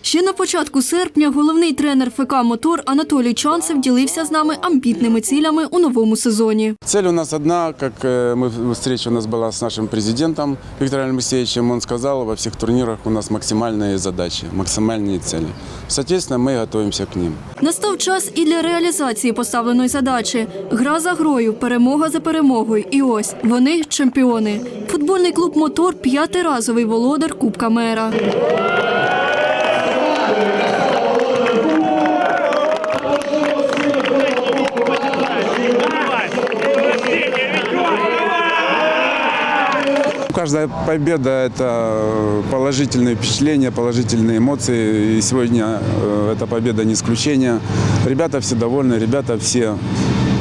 Ще на початку серпня головний тренер ФК «Мотор» Анатолій Чанцев ділився з нами амбітними цілями у новому сезоні. Цель у нас одна, как встреча у нас была с нашим президентом Виктором Алексеевичем, он сказал, во всех турнирах у нас максимальные задачи, максимальные цели. Соответственно, мы готовимся к ним. Настав час і для реалізації поставленої задачі. Гра за грою, перемога за перемогою. І ось, вони чемпіони. Футбольний клуб «Мотор» – п'ятиразовий володар Кубка Мера. Каждая победа – это положительные впечатления, положительные эмоции. И сегодня эта победа не исключение. Ребята все довольны, ребята все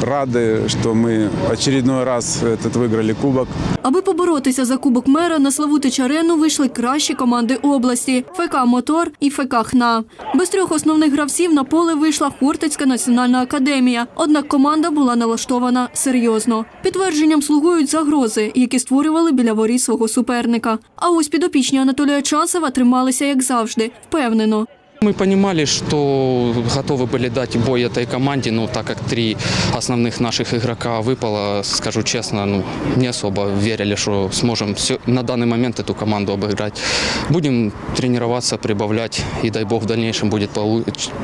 рады, что мы очередной раз выиграли кубок. Аби поборотися за Кубок Мера, на Славутич-арену вийшли кращі команди області – ФК «Мотор» і ФК «ХНА». Без трьох основних гравців на поле вийшла Хортицька національна академія. Однак команда була налаштована серйозно. Підтвердженням слугують загрози, які створювали біля воріт свого суперника. А ось підопічні Анатолія Чанцева трималися, як завжди, впевнено. Мы понимали, что готовы были дать бой этой команде, но так как три основных наших игрока выпало, скажу честно, не особо верили, что сможем на данный момент эту команду обыграть. Будем тренироваться, прибавлять, и дай бог в дальнейшем будет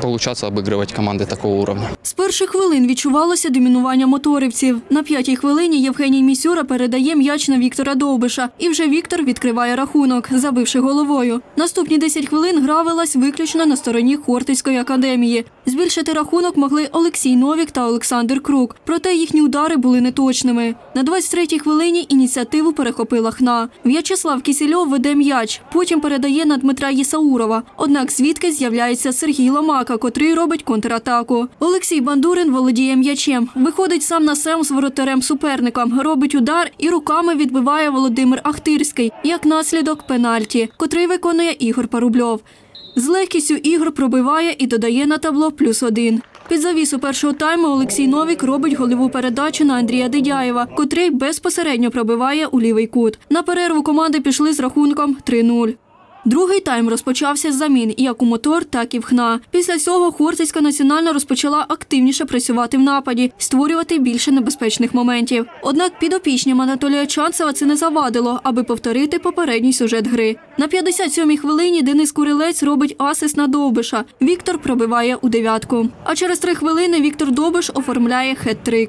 получаться обыгрывать команды такого уровня. З перших хвилин відчувалося домінування моторівців. На 5-й хвилині Євгеній Місюра передає м'яч на Віктора Довбиша. І вже Віктор відкриває рахунок, забивши головою. Наступні 10 хвилин гра велась виключно на стороні Хортицької академії. Збільшити рахунок могли Олексій Новік та Олександр Крук, проте їхні удари були неточними. На 23-й хвилині ініціативу перехопила ХНА. В'ячеслав Кісельов веде м'яч, потім передає на Дмитра Єсаурова. Однак звідки з'являється Сергій Ломака, котрий робить контратаку. Олексій Бандурин володіє м'ячем, виходить сам на сам з воротарем суперника, робить удар і руками відбиває Володимир Ахтирський, як наслідок пенальті, котрий виконує Ігор Парубльов. З легкістю Ігор пробиває і додає на табло +1. Під завісу першого тайму Олексій Новік робить гольову передачу на Андрія Дидяєва, котрий безпосередньо пробиває у лівий кут. На перерву команди пішли з рахунком 3-0. Другий тайм розпочався з замін як у «Мотор», так і в ХНА. Після цього Хортицька національна розпочала активніше працювати в нападі, створювати більше небезпечних моментів. Однак підопічням Анатолія Чанцева це не завадило, аби повторити попередній сюжет гри. На 57-й хвилині Денис Курилець робить асист на Довбиша. Віктор пробиває у дев'ятку. А через 3 хвилини Віктор Довбиш оформляє хет-трик.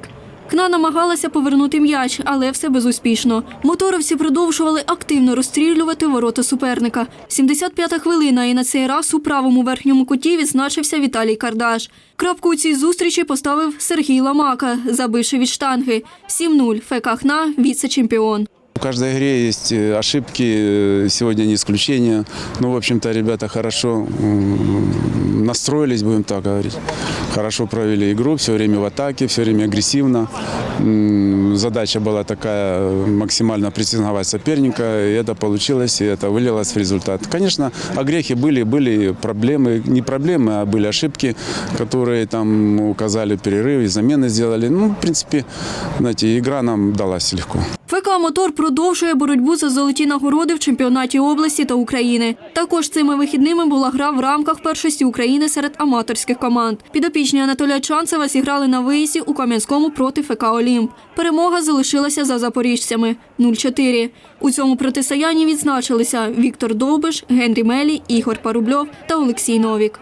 ХНА намагалася повернути м'яч, але все безуспішно. Моторовці продовжували активно розстрілювати ворота суперника. 75-та хвилина, і на цей раз у правому верхньому куті відзначився Віталій Кардаш. Крапку у цій зустрічі поставив Сергій Ломака, забивши від штанги. 7-0. ФК «ХНА» – віце-чемпіон. В каждой игре есть ошибки, сегодня не исключение. Но, в общем-то, ребята хорошо настроились, будем так говорить. Хорошо провели игру, все время в атаке, все время агрессивно. Задача была такая – максимально прессинговать соперника, и это получилось, и это вылилось в результат. Конечно, огрехи были проблемы, не проблемы, а были ошибки, которые там указали перерыв, и замены сделали. В принципе, знаете, игра нам далась легко. ФК «Мотор» продовжує боротьбу за золоті нагороди в чемпіонаті області та України. Також цими вихідними була гра в рамках першості України серед аматорських команд. Підопічні Анатолія Чанцева зіграли на виїзді у Кам'янському проти ФК «Олімп». Перемога залишилася за запоріжцями – 0-4. У цьому протистоянні відзначилися Віктор Довбиш, Генрі Мелі, Ігор Парубльов та Олексій Новік.